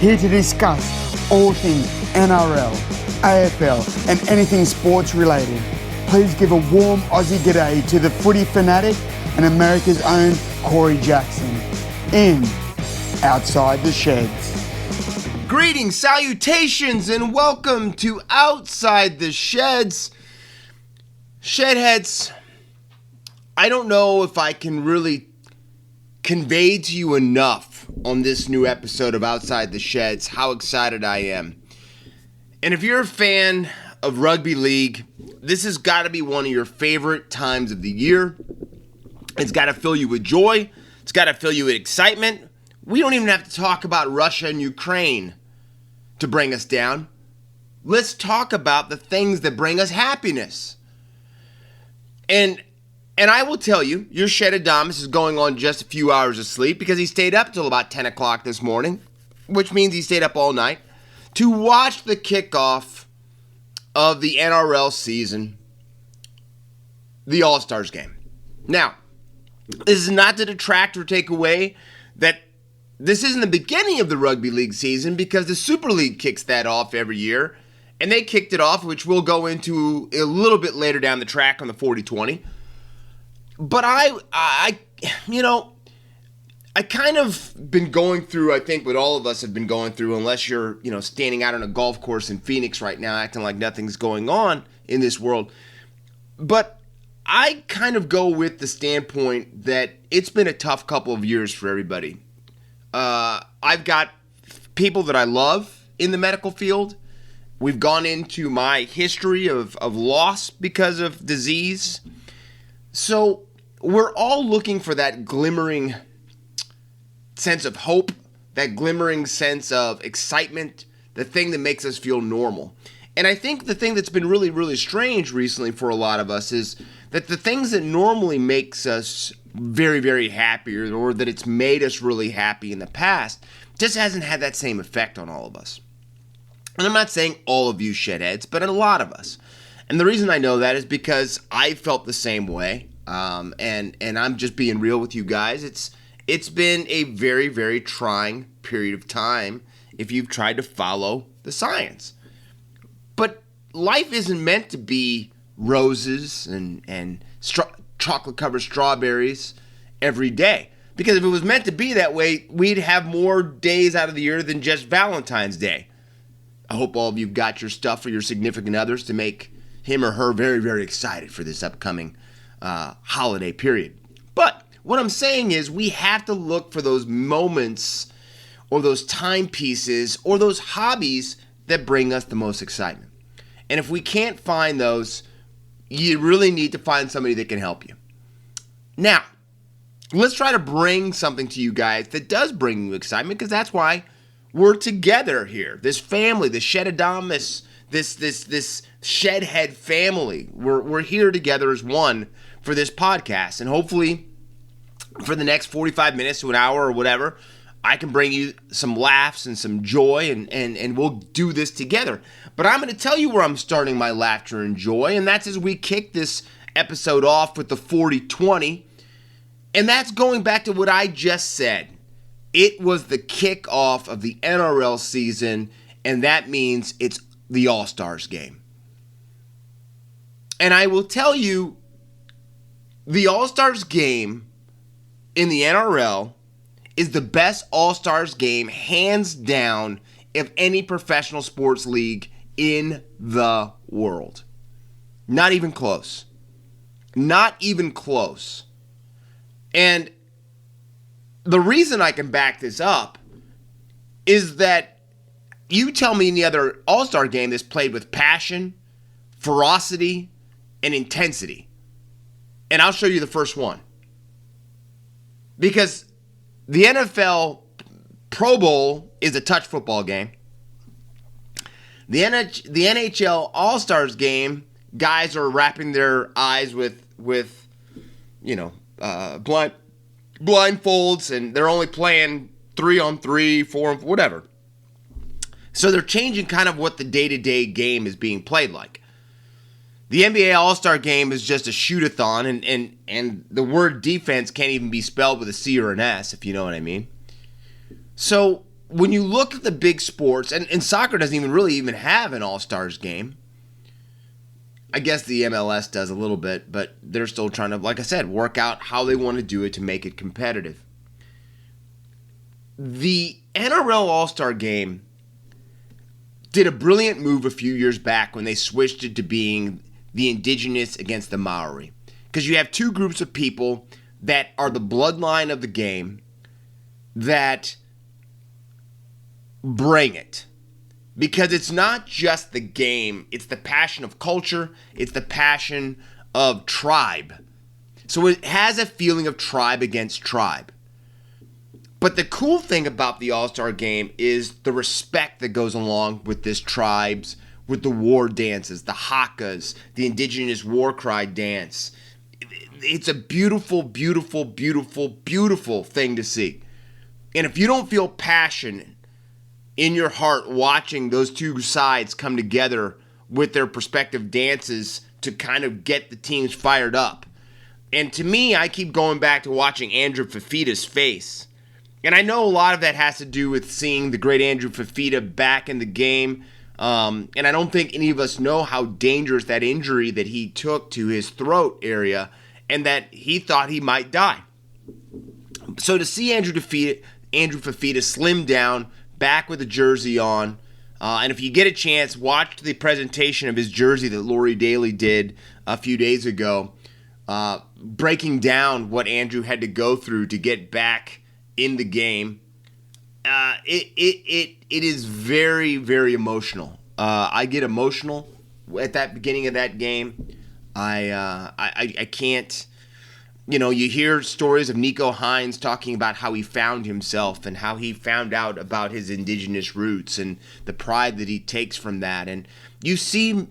here to discuss all things NRL, AFL and anything sports related. Please give a warm Aussie g'day to the footy fanatic and America's own Corey Jackson in Outside the Sheds. Greetings, salutations, and welcome to Outside the Sheds. Shedheads, I don't know if I can really convey to you enough on this new episode of Outside the Sheds how excited I am. And if you're a fan of rugby league, this has got to be one of your favorite times of the year. It's got to fill you with joy. It's got to fill you with excitement. We don't even have to talk about Russia and Ukraine to bring us down. Let's talk about the things that bring us happiness. And I will tell you, your Shed Adamus is going on just a few hours of sleep because he stayed up till about 10 o'clock this morning, which means he stayed up all night to watch the kickoff of the NRL season, the All-Stars game. Now, this is not to detract or take away that this isn't the beginning of the rugby league season because the Super League kicks that off every year. And they kicked it off, which we'll go into a little bit later down the track on the 40-20. But I kind of been going through, I think what all of us have been going through, unless you're, standing out on a golf course in Phoenix right now acting like nothing's going on in this world. But I kind of go with the standpoint that it's been a tough couple of years for everybody. I've got people that I love in the medical field. We've gone into my history of loss because of disease. So we're all looking for that glimmering sense of hope, that glimmering sense of excitement, the thing that makes us feel normal. And I think the thing that's been really, really strange recently for a lot of us is that the things that normally makes us very, very happy or that it's made us really happy in the past just hasn't had that same effect on all of us. And I'm not saying all of you shedheads, but a lot of us. And the reason I know that is because I felt the same way. And I'm just being real with you guys. It's been a very, very trying period of time if you've tried to follow the science. But life isn't meant to be roses and chocolate-covered strawberries every day. Because if it was meant to be that way, we'd have more days out of the year than just Valentine's Day. I hope all of you got your stuff for your significant others to make him or her very, very excited for this upcoming holiday period. But what I'm saying is we have to look for those moments or those timepieces or those hobbies that bring us the most excitement. And if we can't find those, you really need to find somebody that can help you. Now, let's try to bring something to you guys that does bring you excitement, because that's why we're together here. This family, the Shed Adamus, this Shedhead family. We're here together as one for this podcast. And hopefully for the next 45 minutes to an hour or whatever, I can bring you some laughs and some joy, and we'll do this together. But I'm going to tell you where I'm starting my laughter and joy, and that's as we kick this episode off with the 40-20. And that's going back to what I just said. It was the kickoff of the NRL season, and that means it's the All-Stars game. And I will tell you, the All-Stars game in the NRL is the best All-Stars game, hands down, of any professional sports league in the world. Not even close. Not even close. And the reason I can back this up is that you tell me any other All-Star game that's played with passion, ferocity, and intensity, and I'll show you the first one. Because the NFL Pro Bowl is a touch football game. The NHL All-Stars game, guys are wrapping their eyes with blindfolds, and they're only playing 3-on-3, 4 whatever. So they're changing kind of what the day-to-day game is being played like. The NBA All-Star Game is just a shoot-a-thon, and the word defense can't even be spelled with a C or an S, if you know what I mean. So when you look at the big sports, and soccer doesn't even have an All-Stars game. I guess the MLS does a little bit, but they're still trying to, like I said, work out how they want to do it to make it competitive. The NRL All-Star Game did a brilliant move a few years back when they switched it to being the Indigenous against the Maori. Because you have two groups of people that are the bloodline of the game that bring it. Because it's not just the game, it's the passion of culture, it's the passion of tribe. So it has a feeling of tribe against tribe. But the cool thing about the All-Star Game is the respect that goes along with this tribes, with the war dances, the hakas, the indigenous war cry dance. It's a beautiful, beautiful, beautiful, beautiful thing to see. And if you don't feel passion in your heart watching those two sides come together with their respective dances to kind of get the teams fired up. And to me, I keep going back to watching Andrew Fafita's face. And I know a lot of that has to do with seeing the great Andrew Fafita back in the game. And I don't think any of us know how dangerous that injury that he took to his throat area and that he thought he might die. So to see Andrew Fafita slim down, back with a jersey on, and if you get a chance, watch the presentation of his jersey that Lori Daly did a few days ago, breaking down what Andrew had to go through to get back in the game. It is very, very emotional. I get emotional at that beginning of that game. I can't. You hear stories of Nico Hines talking about how he found himself and how he found out about his indigenous roots and the pride that he takes from that. And you see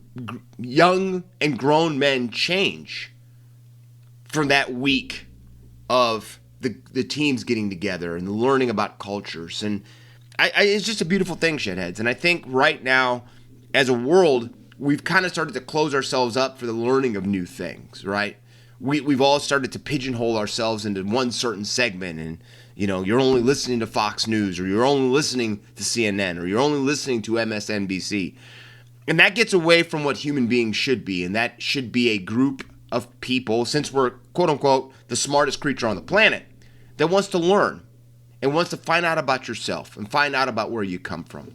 young and grown men change from that week of the teams getting together and learning about cultures. And it's just a beautiful thing, shitheads. And I think right now, as a world, we've kind of started to close ourselves up for the learning of new things, right? We've all started to pigeonhole ourselves into one certain segment, and you're only listening to Fox News, or you're only listening to CNN, or you're only listening to MSNBC. And that gets away from what human beings should be, and that should be a group of people, since we're, quote-unquote, the smartest creature on the planet, that wants to learn and wants to find out about yourself and find out about where you come from.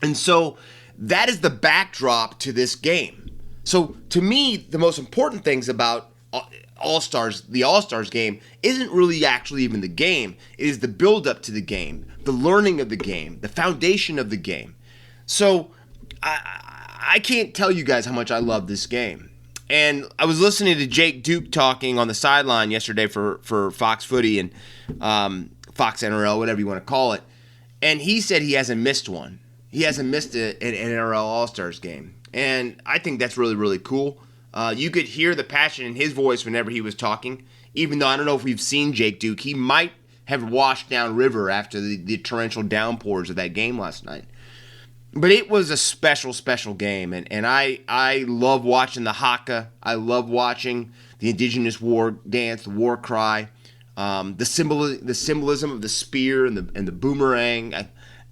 And so that is the backdrop to this game. So to me, the most important things about the All-Stars game isn't really actually even the game. It is the build-up to the game, the learning of the game, the foundation of the game. So I can't tell you guys how much I love this game. And I was listening to Jake Duke talking on the sideline yesterday for Fox Footy and Fox NRL, whatever you want to call it. And he said he hasn't missed one. He hasn't missed an NRL All-Stars game. And I think that's really, really cool. You could hear the passion in his voice whenever he was talking. Even though I don't know if we've seen Jake Duke, he might have washed down river after the torrential downpours of that game last night. But it was a special, special game, and I love watching the haka. I love watching the indigenous war dance, the war cry, the symbolism of the spear and the boomerang.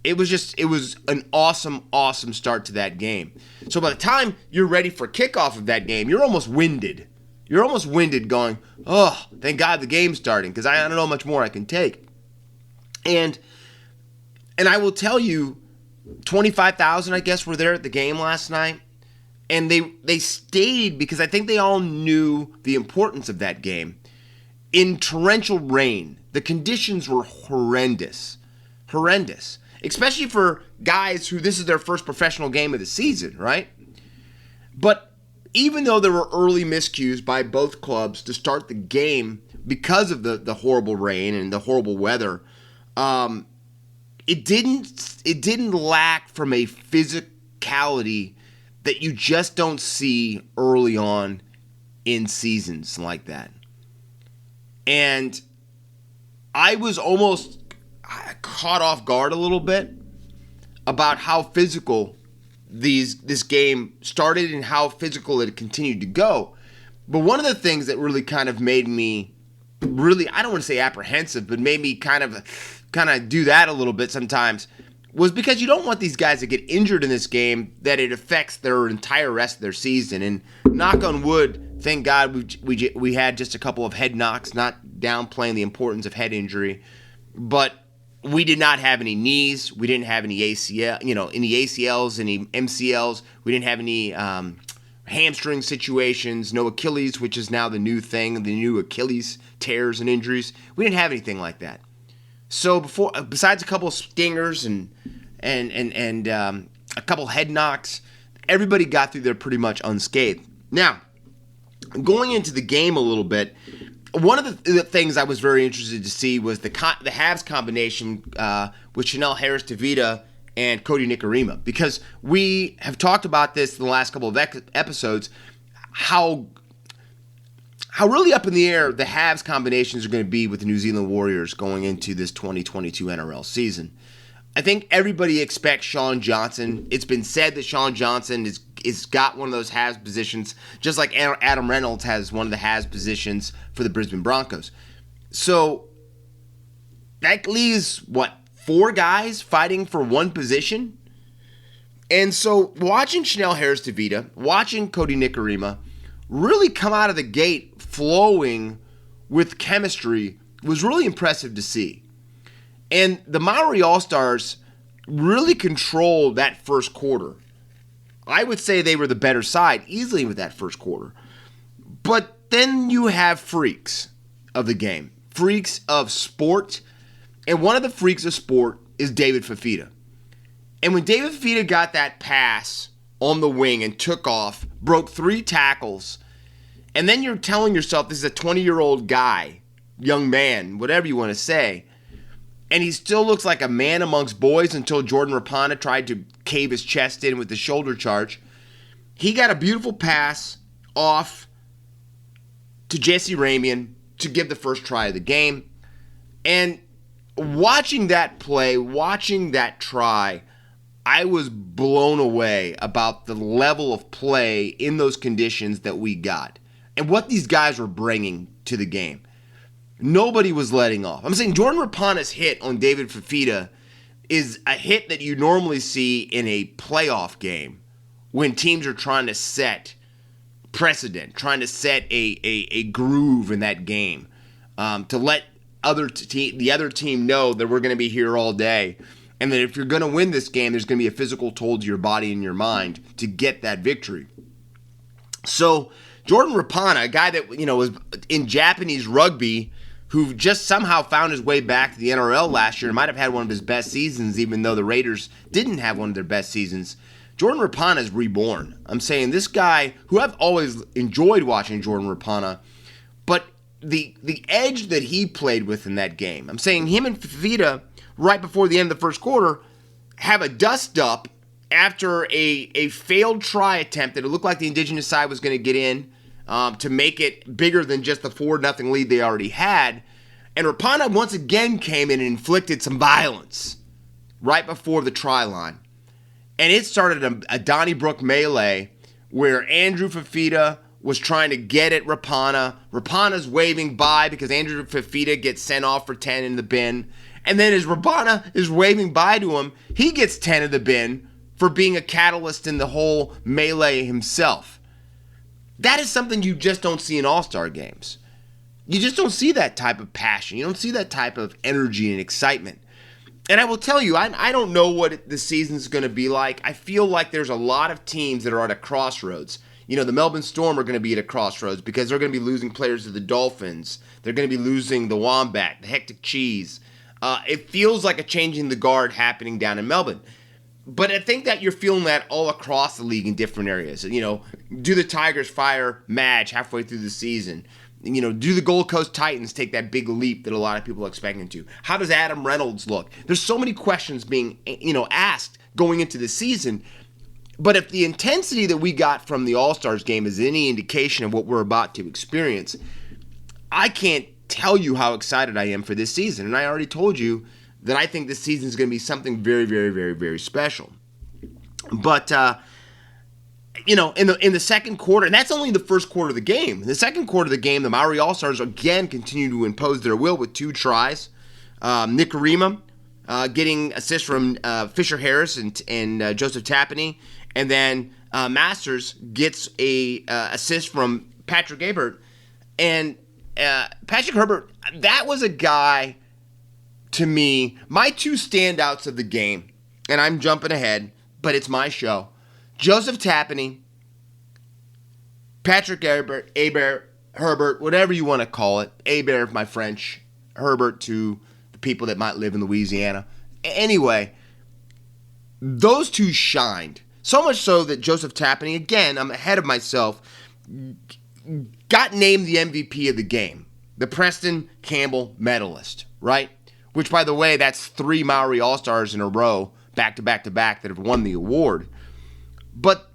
It was an awesome, awesome start to that game. So by the time you're ready for kickoff of that game, you're almost winded. You're almost winded going, oh, thank God the game's starting, because I don't know how much more I can take. And I will tell you, 25,000, I guess, were there at the game last night. And they stayed because I think they all knew the importance of that game. In torrential rain, the conditions were horrendous. Horrendous. Especially for guys who this is their first professional game of the season, right? But even though there were early miscues by both clubs to start the game because of the horrible rain and the horrible weather, it didn't lack from a physicality that you just don't see early on in seasons like that. And I was almost caught off guard a little bit about how physical this game started and how physical it continued to go. But one of the things that really kind of made me really, I don't want to say apprehensive, but made me kind of do that a little bit sometimes, was because you don't want these guys to get injured in this game that it affects their entire rest of their season. And knock on wood, thank God we had just a couple of head knocks, not downplaying the importance of head injury, but we did not have any knees. We didn't have any ACL, any ACLs, any MCLs. We didn't have any hamstring situations, no Achilles, which is now the new thing, the new Achilles tears and injuries. We didn't have anything like that. So besides a couple of stingers and a couple head knocks, everybody got through there pretty much unscathed. Now, going into the game a little bit, one of the things I was very interested to see was the Habs combination with Chanel Harris-Tavita and Cody Nikarima, because we have talked about this in the last couple of episodes, how really up in the air the Habs combinations are going to be with the New Zealand Warriors going into this 2022 NRL season. I think everybody expects Sean Johnson. It's been said that Sean Johnson is got one of those Habs positions, just like Adam Reynolds has one of the Habs positions for the Brisbane Broncos. So that leaves, 4 guys fighting for one position? And so watching Chanel Harris-Tavita, watching Cody Nikarima really come out of the gate flowing with chemistry was really impressive to see. And the Maori All-Stars really controlled that first quarter. I would say they were the better side easily with that first quarter. But then you have freaks of the game, freaks of sport. And one of the freaks of sport is David Fifita. And when David Fifita got that pass on the wing and took off, broke 3 tackles, and then you're telling yourself this is a 20-year-old guy, young man, whatever you want to say, and he still looks like a man amongst boys until Jordan Rapana tried to cave his chest in with the shoulder charge. He got a beautiful pass off to Jesse Ramian to give the first try of the game. And watching that play, watching that try, I was blown away about the level of play in those conditions that we got and what these guys were bringing to the game. Nobody was letting off. I'm saying Jordan Rapana's hit on David Fifita is a hit that you normally see in a playoff game when teams are trying to set precedent, trying to set a groove in that game, to let the other team know that we're going to be here all day, and that if you're going to win this game, there's going to be a physical toll to your body and your mind to get that victory. So Jordan Rapana, a guy that was in Japanese rugby, who just somehow found his way back to the NRL last year and might have had one of his best seasons, even though the Raiders didn't have one of their best seasons. Jordan Rapana is reborn. I'm saying this guy, who I've always enjoyed watching Jordan Rapana, but the edge that he played with in that game, I'm saying him and Fifita, right before the end of the first quarter, have a dust-up after a failed try attempt that it looked like the Indigenous side was going to get in, to make it bigger than just the 4-0 lead they already had. And Rapana once again came in and inflicted some violence right before the try line. And it started a Donnybrook melee where Andrew Fifita was trying to get at Rapana. Rapana's waving by because Andrew Fifita gets sent off for 10 in the bin. And then as Rapana is waving by to him, he gets 10 in the bin for being a catalyst in the whole melee himself. That is something you just don't see in all-star games. You just don't see that type of passion. You don't see that type of energy and excitement. And I will tell you, I don't know what the season's going to be like. I feel like there's a lot of teams that are at a crossroads. The Melbourne Storm are going to be at a crossroads because they're going to be losing players to the Dolphins. They're going to be losing the Wombat, the Hectic Cheese. It feels like a changing the guard happening down in Melbourne. But I think that you're feeling that all across the league in different areas. Do the Tigers fire Madge halfway through the season? Do the Gold Coast Titans take that big leap that a lot of people are expecting to? How does Adam Reynolds look? There's so many questions being, asked going into the season. But if the intensity that we got from the All-Stars game is any indication of what we're about to experience, I can't tell you how excited I am for this season. And I already told you that I think this season is going to be something very, very, very, very special. But in the second quarter, and that's only the first quarter of the game. In the second quarter of the game, the Maori All-Stars again continue to impose their will with 2 tries. Nick Arima getting assists from Fisher Harris and Joseph Tapani, and then Masters gets a assist from Patrick Hebert. And Patrick Herbert, that was a guy, to me, my 2 standouts of the game, and I'm jumping ahead, but it's my show. Joseph Tapani, Patrick Herbert, whatever you want to call it. Hebert, my French. Herbert to the people that might live in Louisiana. Anyway, those 2 shined. So much so that Joseph Tapani, again, I'm ahead of myself, got named the MVP of the game. The Preston Campbell medalist, right? Which, by the way, that's 3 Maori All-Stars in a row, back to back to back, that have won the award. But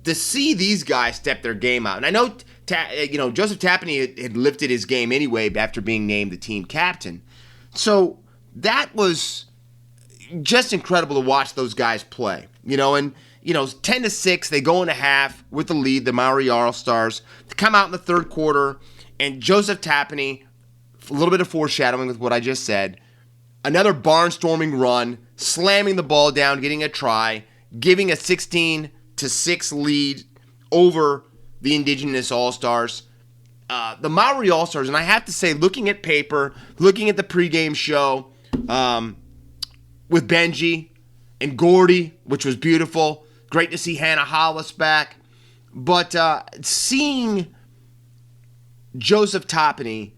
to see these guys step their game out, and I know Joseph Tapani had lifted his game anyway after being named the team captain. So that was just incredible to watch those guys play. 10-6, they go in a half with the lead, the Maori All-Stars. They come out in the third quarter, and Joseph Tapani, a little bit of foreshadowing with what I just said, another barnstorming run, slamming the ball down, getting a try, giving a 16-6 lead over the Indigenous All-Stars. The Maori All-Stars, and I have to say, looking at paper, looking at the pregame show with Benji and Gordy, which was beautiful. Great to see Hannah Hollis back. But seeing Joseph Tapani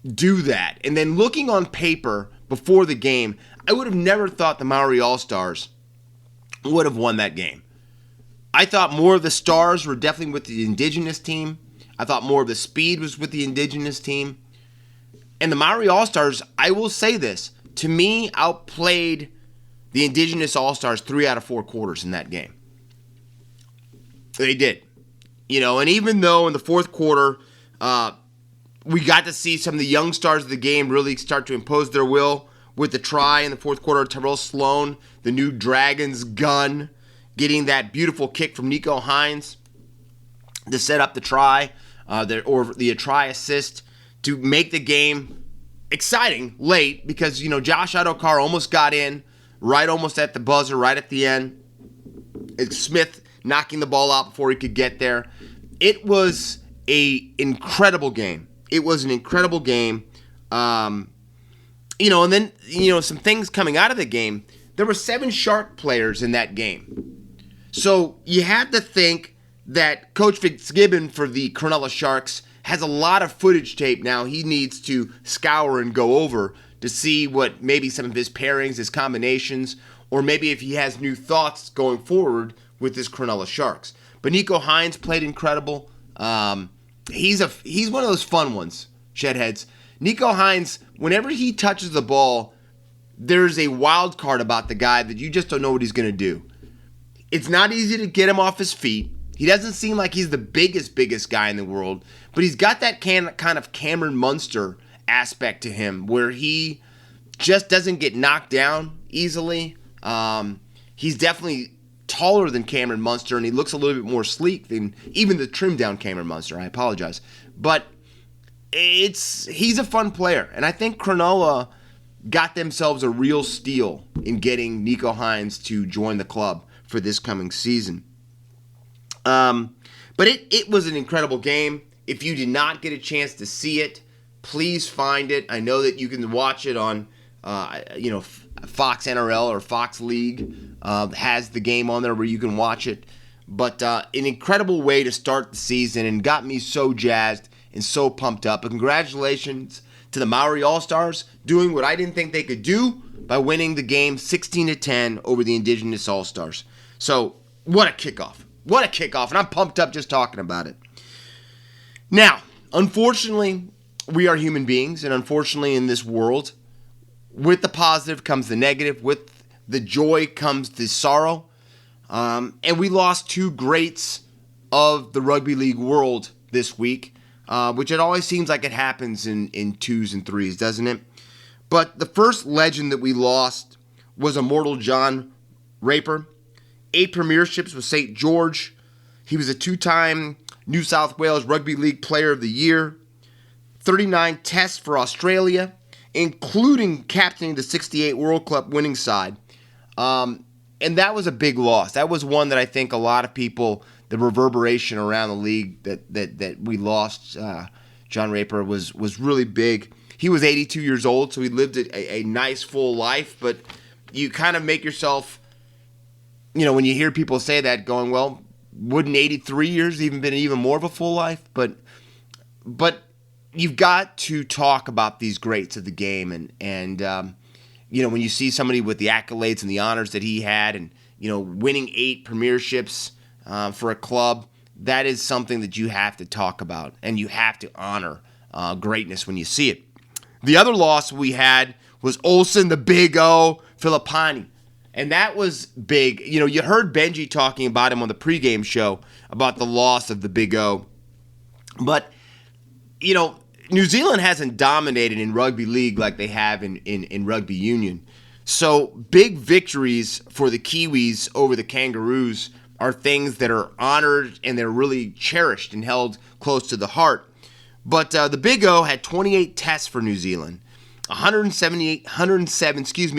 do that, and then looking on paper before the game, I would have never thought the Maori All-Stars would have won that game. I thought more of the stars were definitely with the Indigenous team. I thought more of the speed was with the Indigenous team. And the Maori All-Stars, I will say this, to me, outplayed the Indigenous All-Stars 3 out of 4 quarters in that game. They did. And even though in the fourth quarter, we got to see some of the young stars of the game really start to impose their will with the try in the fourth quarter. Terrell Sloan, the new Dragons gun, getting that beautiful kick from Nico Hines to set up the try, or the try assist to make the game exciting late because, Josh Adokar almost got in, right almost at the buzzer, right at the end. It's Smith knocking the ball out before he could get there. It was an incredible game. It was an incredible game. And then, some things coming out of the game. There were 7 Shark players in that game. So you have to think that Coach Fitzgibbon for the Cronulla Sharks has a lot of footage tape now he needs to scour and go over to see what maybe some of his pairings, his combinations, or maybe if he has new thoughts going forward with this Cronulla Sharks. But Nico Hines played incredible. He's one of those fun ones, Shedheads. Nico Hines, whenever he touches the ball, there's a wild card about the guy that you just don't know what he's going to do. It's not easy to get him off his feet. He doesn't seem like he's the biggest guy in the world, but he's got that kind of Cameron Munster aspect to him where he just doesn't get knocked down easily. He's definitely taller than Cameron Munster, and he looks a little bit more sleek than even the trimmed down Cameron Munster. I apologize. But he's a fun player, and I think Cronulla got themselves a real steal in getting Nico Hines to join the club for this coming season. But it was an incredible game. If you did not get a chance to see it, please find it. I know that you can watch it on, Fox NRL or Fox League has the game on there where you can watch it. But an incredible way to start the season and got me so jazzed and so pumped up. But congratulations to the Maori All-Stars doing what I didn't think they could do by winning the game 16-10 over the Indigenous All-Stars. So what a kickoff. What a kickoff, and I'm pumped up just talking about it. Now, unfortunately, we are human beings, and unfortunately in this world, with the positive comes the negative, with the joy comes the sorrow, and we lost 2 greats of the rugby league world this week, which it always seems like it happens in 2s and 3s, doesn't it? But the first legend that we lost was Immortal John Raper. 8 premierships with St. George, He was a 2-time New South Wales Rugby League Player of the Year, 39 tests for Australia, including captaining the 68 World Cup winning side. And that was a big loss. That was one that I think a lot of people, the reverberation around the league that we lost John Raper was really big. He was 82 years old, so he lived a nice, full life. But you kind of make yourself, when you hear people say that, going, well, wouldn't 83 years even been even more of a full life? But you've got to talk about these greats of the game. And when you see somebody with the accolades and the honors that he had and, winning 8 premierships for a club, that is something that you have to talk about, and you have to honor greatness when you see it. The other loss we had was Olsen, the Big O, Filippini. And that was big. You heard Benji talking about him on the pregame show about the loss of the Big O. But, New Zealand hasn't dominated in rugby league like they have in rugby union. So big victories for the Kiwis over the Kangaroos are things that are honored and they're really cherished and held close to the heart. But the Big O had 28 tests for New Zealand, 107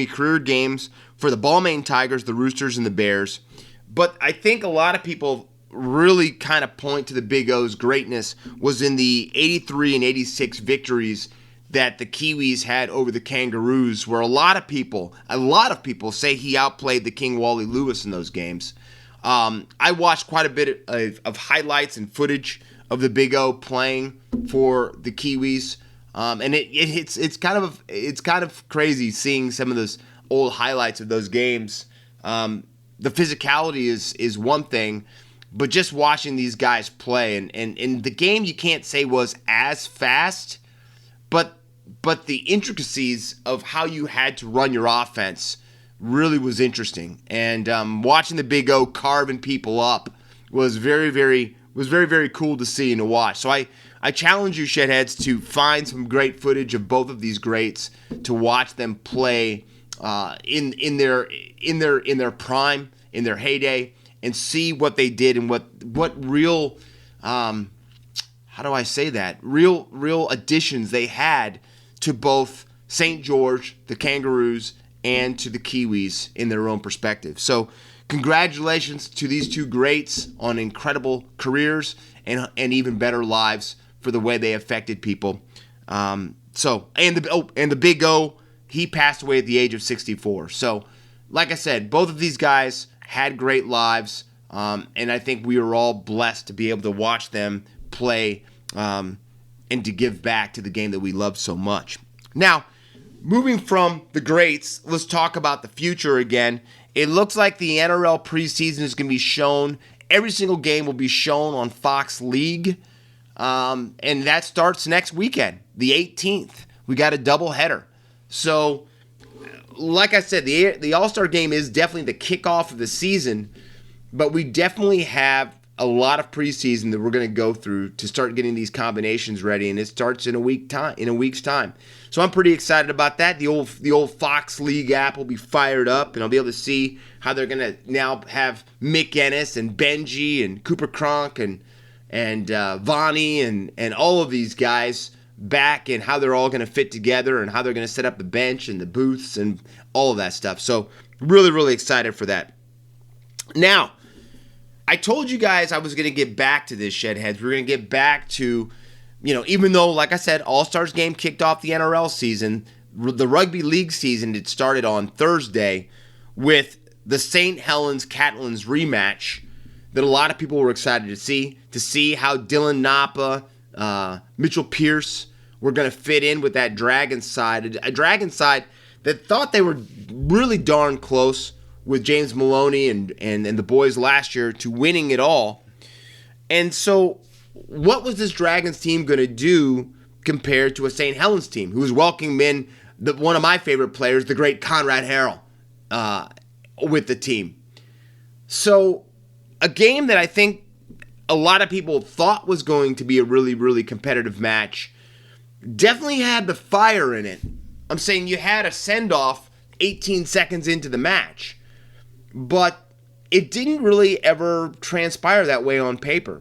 career games for the Balmain Tigers, the Roosters, and the Bears. But I think a lot of people really kind of point to the Big O's greatness was in the 83 and 86 victories that the Kiwis had over the Kangaroos, where a lot of people say he outplayed the King Wally Lewis in those games. I watched quite a bit of highlights and footage of the Big O playing for the Kiwis, and it's kind of crazy seeing some of those old highlights of those games. The physicality is one thing, but just watching these guys play, and the game you can't say was as fast, but the intricacies of how you had to run your offense really was interesting. And watching the Big O carving people up was very, very cool to see and to watch. So I challenge you, Shedheads, to find some great footage of both of these greats, to watch them play in their prime, in their heyday, and see what they did and what real how do I say that? Real additions they had to both St. George, the Kangaroos, and to the Kiwis in their own perspective. So congratulations to these two greats on incredible careers and even better lives for the way they affected people. And the Big O, he passed away at the age of 64. So like I said, both of these guys had great lives, and I think we were all blessed to be able to watch them play and to give back to the game that we love so much. Now, moving from the greats, let's talk about the future again. It looks like the NRL preseason is going to be shown. Every single game will be shown on Fox League, and that starts next weekend, the 18th. We got a doubleheader. So, like I said, the All-Star game is definitely the kickoff of the season, but we definitely have a lot of preseason that we're going to go through to start getting these combinations ready, and it starts in a week's time. So I'm pretty excited about that. The old Fox League app will be fired up, and I'll be able to see how they're going to now have Mick Ennis and Benji and Cooper Cronk and Vonnie and all of these guys back, and how they're all going to fit together and how they're going to set up the bench and the booths and all of that stuff. So really, really excited for that. Now, I told you guys I was going to get back to this, Shedheads. We're going to get back to, even though, like I said, All-Stars game kicked off the NRL season, the Rugby League season, it started on Thursday with the St. Helens Catalans rematch that a lot of people were excited to see how Dylan Napa, Mitchell Pearce were going to fit in with that Dragon side, a Dragon side that thought they were really darn close with James Maloney and the boys last year to winning it all. And so what was this Dragons team going to do compared to a St. Helens team who was welcoming in one of my favorite players, the great Conrad Harrell, with the team? So a game that I think a lot of people thought was going to be a really, really competitive match definitely had the fire in it. I'm saying you had a send-off 18 seconds into the match. But it didn't really ever transpire that way on paper.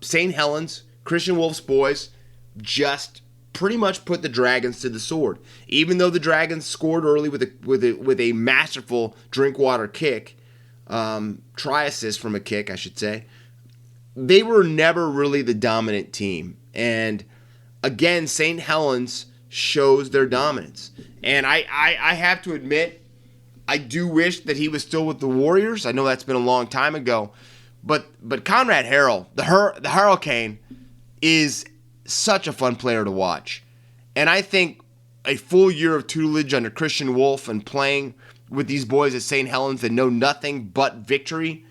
St. Helens, Christian Wolf's boys, just pretty much put the Dragons to the sword. Even though the Dragons scored early with a masterful Drinkwater kick, try assist from a kick, I should say, they were never really the dominant team. And again, St. Helens shows their dominance. And I have to admit, I do wish that he was still with the Warriors. I know that's been a long time ago. But Conrad Harrell, the Hurricane, is such a fun player to watch. And I think a full year of tutelage under Christian Wolf and playing with these boys at St. Helens that know nothing but victory,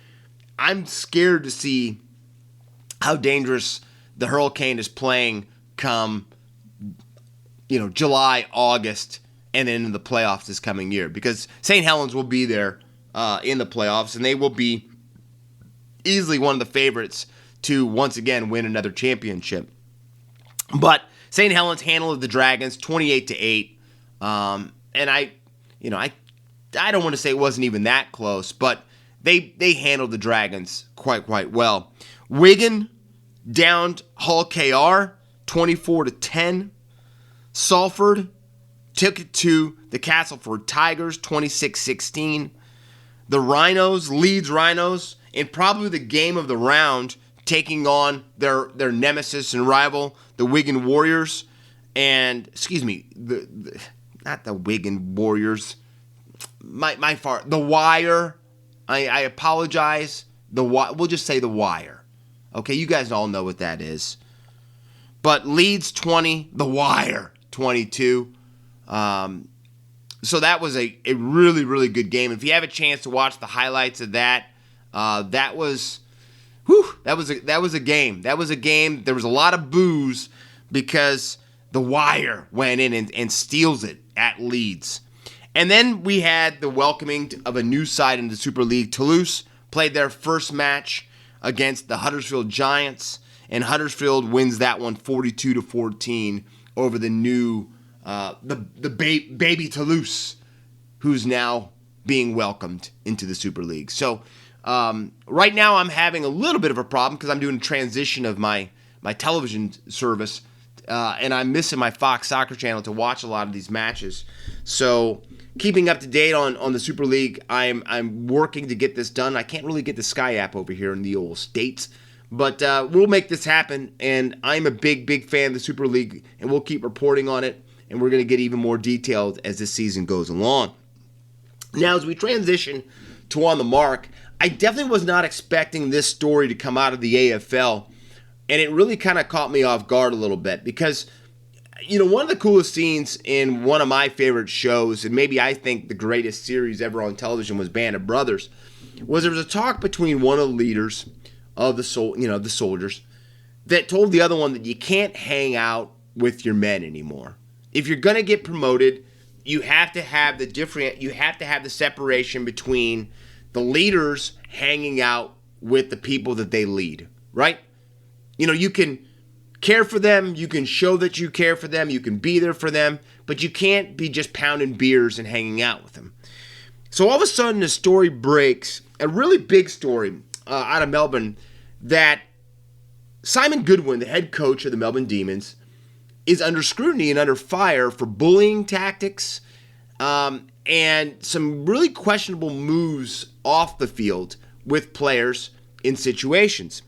I'm scared to see how dangerous the Hurricane is playing come, July, August, and then in the playoffs this coming year. Because St. Helens will be there in the playoffs, and they will be easily one of the favorites to once again win another championship. But St. Helens handled the Dragons 28-8, and I don't want to say it wasn't even that close, but they handled the Dragons quite well. Wigan downed Hull KR 24-10. Salford took it to the Castleford Tigers 26-16. The Leeds Rhinos, in probably the game of the round, taking on their nemesis and rival, the Wigan Warriors. And, not the Wigan Warriors. The Wire. I apologize. We'll just say the Wire. Okay, you guys all know what that is. But Leeds 20, the Wire 22. So that was a really, really good game. If you have a chance to watch the highlights of that, that was a game. That was a game. There was a lot of boos because the Wire went in and steals it at Leeds. And then we had the welcoming of a new side in the Super League. Toulouse played their first match against the Huddersfield Giants, and Huddersfield wins that one 42-14 over the new baby Toulouse, who's now being welcomed into the Super League. So right now I'm having a little bit of a problem because I'm doing a transition of my television service, and I'm missing my Fox Soccer channel to watch a lot of these matches. So keeping up to date on the Super League, I'm working to get this done. I can't really get the Sky app over here in the old States, but we'll make this happen, and I'm a big fan of the Super League, and we'll keep reporting on it, and we're going to get even more detailed as this season goes along. Now, as we transition to On the Mark, I definitely was not expecting this story to come out of the AFL, and it really kind of caught me off guard a little bit because, one of the coolest scenes in one of my favorite shows, and maybe I think the greatest series ever on television, was Band of Brothers, was there was a talk between one of the leaders of the soldiers that told the other one that you can't hang out with your men anymore. If you're going to get promoted, you have to have the separation between the leaders hanging out with the people that they lead, right? You can care for them, you can show that you care for them, you can be there for them, but you can't be just pounding beers and hanging out with them. So all of a sudden, a story breaks, a really big story out of Melbourne, that Simon Goodwin, the head coach of the Melbourne Demons, is under scrutiny and under fire for bullying tactics and some really questionable moves off the field with players in situations.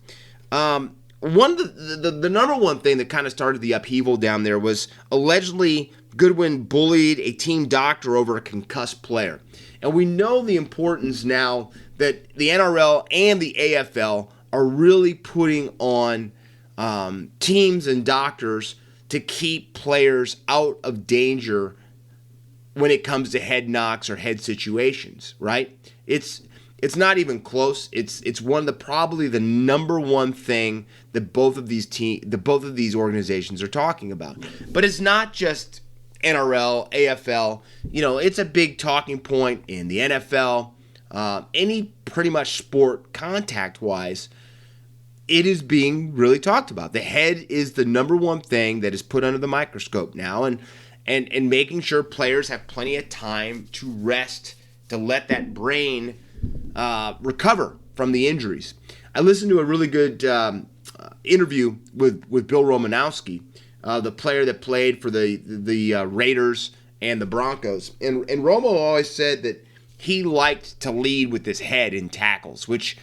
One of the number one thing that kind of started the upheaval down there was allegedly Goodwin bullied a team doctor over a concussed player. And we know the importance now that the NRL and the AFL are really putting on teams and doctors to keep players out of danger when it comes to head knocks or head situations, right? It's not even close. It's one of probably the number one thing that both of these organizations are talking about. But it's not just NRL, AFL. It's a big talking point in the NFL. Any pretty much sport contact-wise, it is being really talked about. The head is the number one thing that is put under the microscope now, and making sure players have plenty of time to rest, to let that brain recover from the injuries. I listened to a really good interview with Bill Romanowski, the player that played for the Raiders and the Broncos. And Romo always said that he liked to lead with his head in tackles, which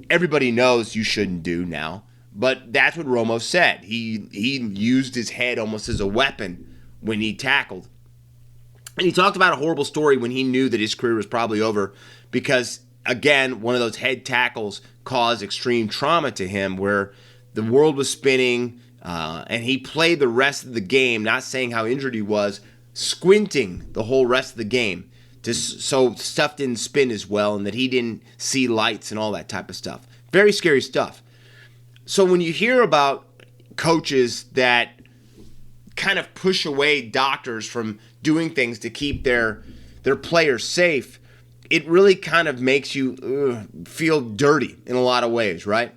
everybody knows you shouldn't do now. But that's what Romo said. He used his head almost as a weapon when he tackled. And he talked about a horrible story when he knew that his career was probably over because, again, one of those head tackles caused extreme trauma to him where the world was spinning and he played the rest of the game, not saying how injured he was, squinting the whole rest of the game so stuff didn't spin as well and that he didn't see lights and all that type of stuff. Very scary stuff. So when you hear about coaches that kind of push away doctors from doing things to keep their players safe, it really kind of makes you feel dirty in a lot of ways, right?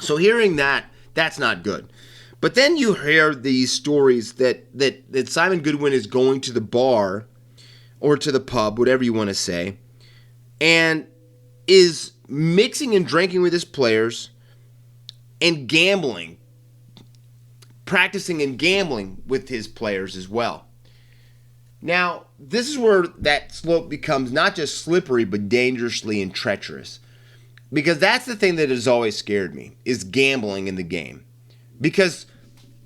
So hearing that's not good. But then you hear these stories that Simon Goodwin is going to the bar or to the pub, whatever you want to say, and is mixing and drinking with his players and gambling, practicing and gambling with his players as well. Now, this is where that slope becomes not just slippery, but dangerously and treacherous. Because that's the thing that has always scared me, is gambling in the game. Because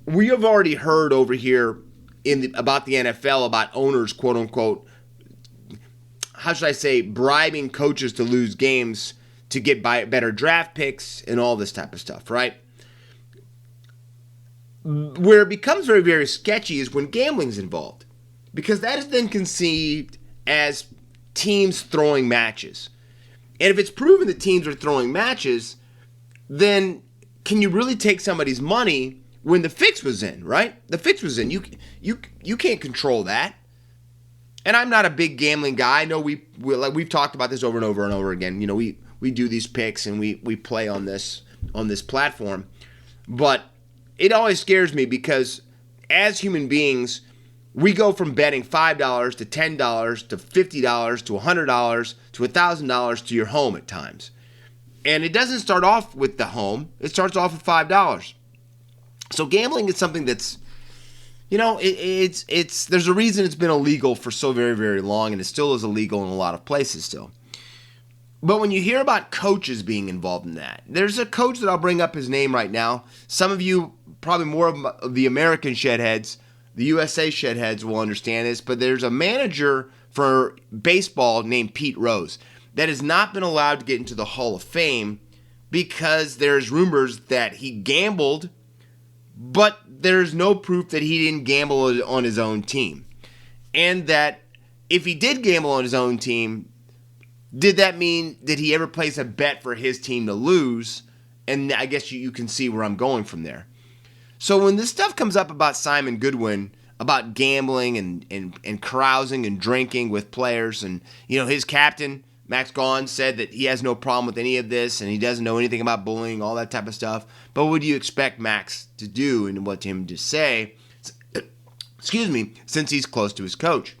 we have already heard over here about the NFL, about owners, quote unquote, how should I say, bribing coaches to lose games to get better draft picks and all this type of stuff, right? Where it becomes very, very sketchy is when gambling's involved. Because that is then conceived as teams throwing matches. And if it's proven that teams are throwing matches, then can you really take somebody's money when the fix was in, right? The fix was in. You can't control that. And I'm not a big gambling guy. I know we've talked about this over and over and over again. You know, we do these picks and we play on this platform. But it always scares me because as human beings, we go from betting $5 to $10 to $50 to $100 to $1,000 to your home at times. And it doesn't start off with the home. It starts off with $5. So gambling is something that's, you know, it's there's a reason it's been illegal for so very, very long, and it still is illegal in a lot of places still. But when you hear about coaches being involved in that, there's a coach that I'll bring up his name right now. Some of you, probably more of the American shedheads, the USA shedheads will understand this, but there's a manager for baseball named Pete Rose that has not been allowed to get into the Hall of Fame because there's rumors that he gambled, but there's no proof that he didn't gamble on his own team. And that if he did gamble on his own team, did that mean that he ever placed a bet for his team to lose? And I guess you can see where I'm going from there. So when this stuff comes up about Simon Goodwin, about gambling and carousing and drinking with players, and you know his captain, Max Gaughan, said that he has no problem with any of this and he doesn't know anything about bullying, all that type of stuff. But what do you expect Max to do and what him to say, since he's close to his coach?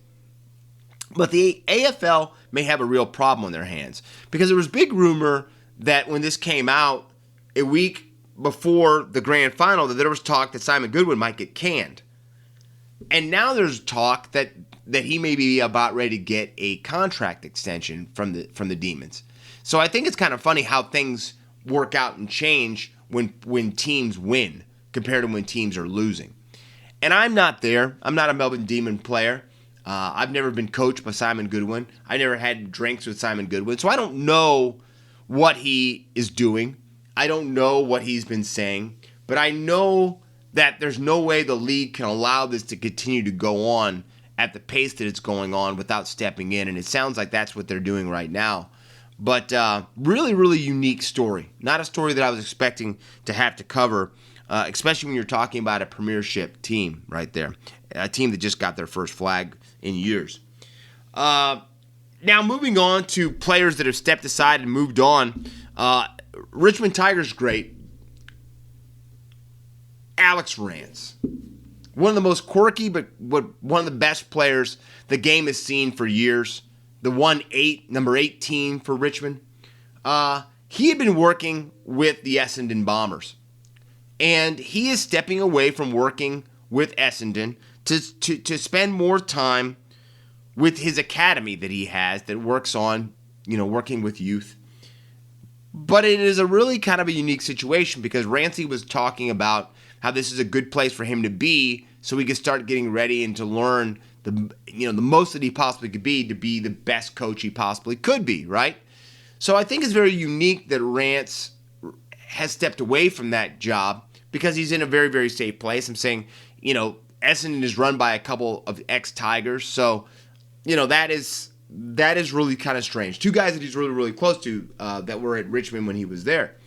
But the AFL may have a real problem on their hands because there was big rumor that when this came out a week before the grand final that there was talk that Simon Goodwin might get canned. And now there's talk that he may be about ready to get a contract extension from the Demons. So I think it's kind of funny how things work out and change when teams win compared to when teams are losing. And I'm not there. I'm not a Melbourne Demon player. I've never been coached by Simon Goodwin. I never had drinks with Simon Goodwin. So I don't know what he is doing. I don't know what he's been saying, but I know that there's no way the league can allow this to continue to go on at the pace that it's going on without stepping in, and it sounds like that's what they're doing right now. But really, really unique story. Not a story that I was expecting to have to cover, especially when you're talking about a premiership team right there, a team that just got their first flag in years. Now, moving on to players that have stepped aside and moved on, Richmond Tigers great, Alex Rance. One of the most quirky, but one of the best players the game has seen for years. the 1-8, number 18 for Richmond. He had been working with the Essendon Bombers. And he is stepping away from working with Essendon to spend more time with his academy that he has that works on, working with youth. But it is a really kind of a unique situation because Rancy was talking about how this is a good place for him to be so he could start getting ready and to learn the most that he possibly could be to be the best coach he possibly could be, right? So I think it's very unique that Rance has stepped away from that job because he's in a very, very safe place. I'm saying, Essendon is run by a couple of ex-Tigers, so, that is really kind of strange. Two guys that he's really, really close to that were at Richmond when he was there.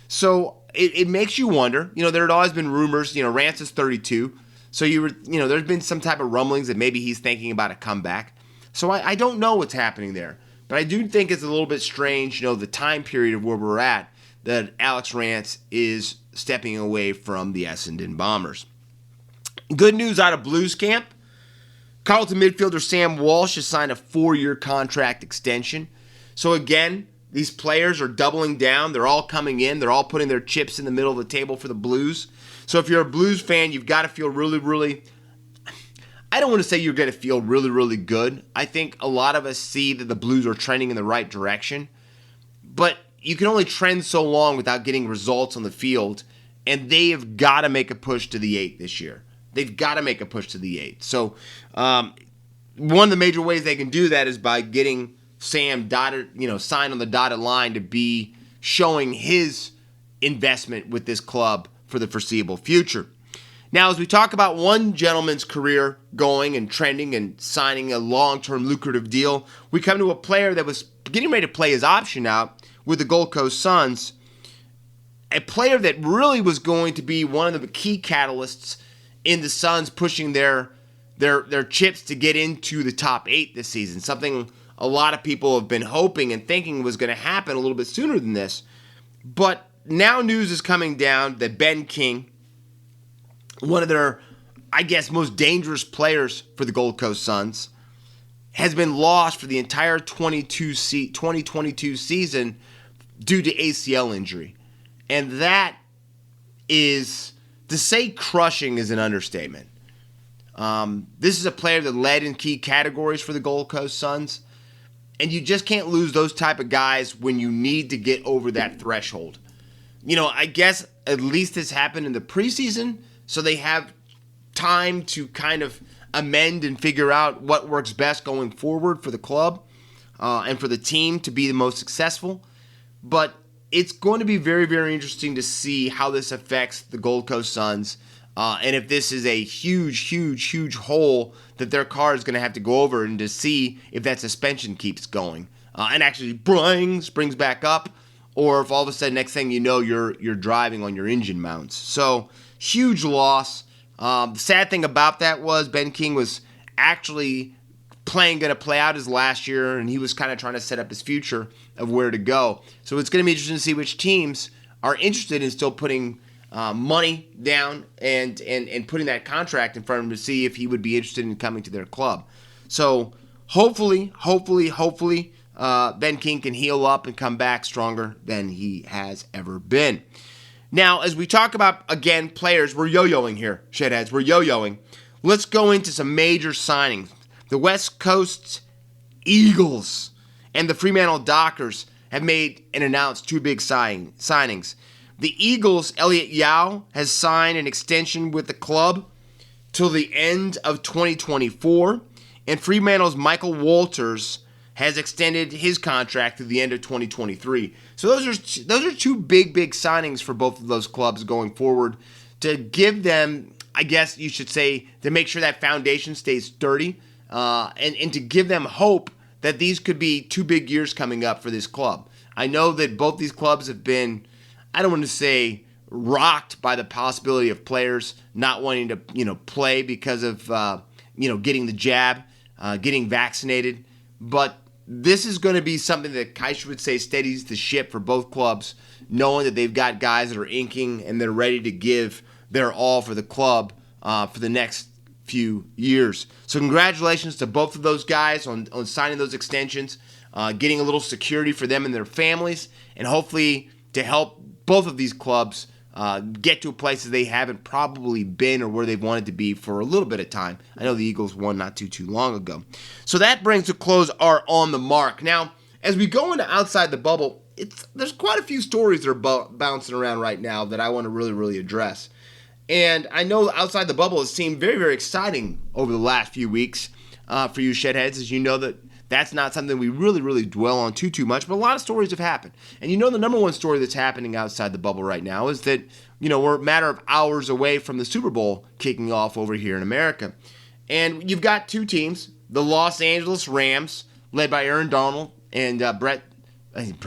So it makes you wonder. There had always been rumors. Rance is 32, so there's been some type of rumblings that maybe he's thinking about a comeback. So I don't know what's happening there, but I do think it's a little bit strange. The time period of where we're at that Alex Rance is stepping away from the Essendon Bombers. Good news out of Blues camp. Carlton midfielder Sam Walsh has signed a 4-year contract extension. So again, these players are doubling down. They're all coming in. They're all putting their chips in the middle of the table for the Blues. So if you're a Blues fan, you've got to feel really, really... I don't want to say you're going to feel really, really good. I think a lot of us see that the Blues are trending in the right direction. But you can only trend so long without getting results on the field. And they have got to make a push to the 8 this year. They've got to make a push to the 8. So one of the major ways they can do that is by getting Sam signed on the dotted line to be showing his investment with this club for the foreseeable future. Now, as we talk about one gentleman's career going and trending and signing a long-term lucrative deal, we come to a player that was getting ready to play his option out with the Gold Coast Suns, a player that really was going to be one of the key catalysts in the Suns pushing their chips to get into the top 8 this season, something a lot of people have been hoping and thinking was going to happen a little bit sooner than this. But now news is coming down that Ben King, one of their, most dangerous players for the Gold Coast Suns, has been lost for the entire 2022 season due to ACL injury. And that is, to say crushing is an understatement. This is a player that led in key categories for the Gold Coast Suns, and you just can't lose those type of guys when you need to get over that threshold. I guess at least this happened in the preseason, so they have time to kind of amend and figure out what works best going forward for the club and for the team to be the most successful. But it's going to be very, very interesting to see how this affects the Gold Coast Suns and if this is a huge, huge, huge hole that their car is going to have to go over and to see if that suspension keeps going and actually springs back up, or if all of a sudden next thing you know you're driving on your engine mounts. So huge loss. The sad thing about that was Ben King was actually going to play out his last year, and he was kind of trying to set up his future of where to go. So it's going to be interesting to see which teams are interested in still putting money down and putting that contract in front of him to see if he would be interested in coming to their club. So hopefully, Ben King can heal up and come back stronger than he has ever been. Now, as we talk about, again, players, we're yo-yoing here, shitheads. We're yo-yoing. Let's go into some major signings. The West Coast Eagles and the Fremantle Dockers have made and announced 2 big signings. The Eagles' Elliot Yao has signed an extension with the club till the end of 2024, and Fremantle's Michael Walters has extended his contract to the end of 2023. So those are 2 big signings for both of those clubs going forward to give them, I guess you should say, to make sure that foundation stays sturdy and to give them hope that these could be 2 big years coming up for this club. I know that both these clubs have been, I don't want to say rocked by the possibility of players not wanting to, play because of, getting the jab, getting vaccinated. But this is going to be something that I would say steadies the ship for both clubs, knowing that they've got guys that are inking and they're ready to give their all for the club for the next few years. So congratulations to both of those guys on signing those extensions, getting a little security for them and their families, and hopefully to help both of these clubs get to a place that they haven't probably been or where they've wanted to be for a little bit of time. I know the Eagles won not too long ago. So that brings to close our On the Mark. Now, as we go into Outside the Bubble, there's quite a few stories that are bouncing around right now that I want to really, really address. And I know Outside the Bubble has seemed very, very exciting over the last few weeks for you Shedheads, as you know that's not something we really, really dwell on too much, but a lot of stories have happened. And you know the number one story that's happening outside the bubble right now is that, we're a matter of hours away from the Super Bowl kicking off over here in America. And you've got two teams, the Los Angeles Rams, led by Aaron Donald and Matthew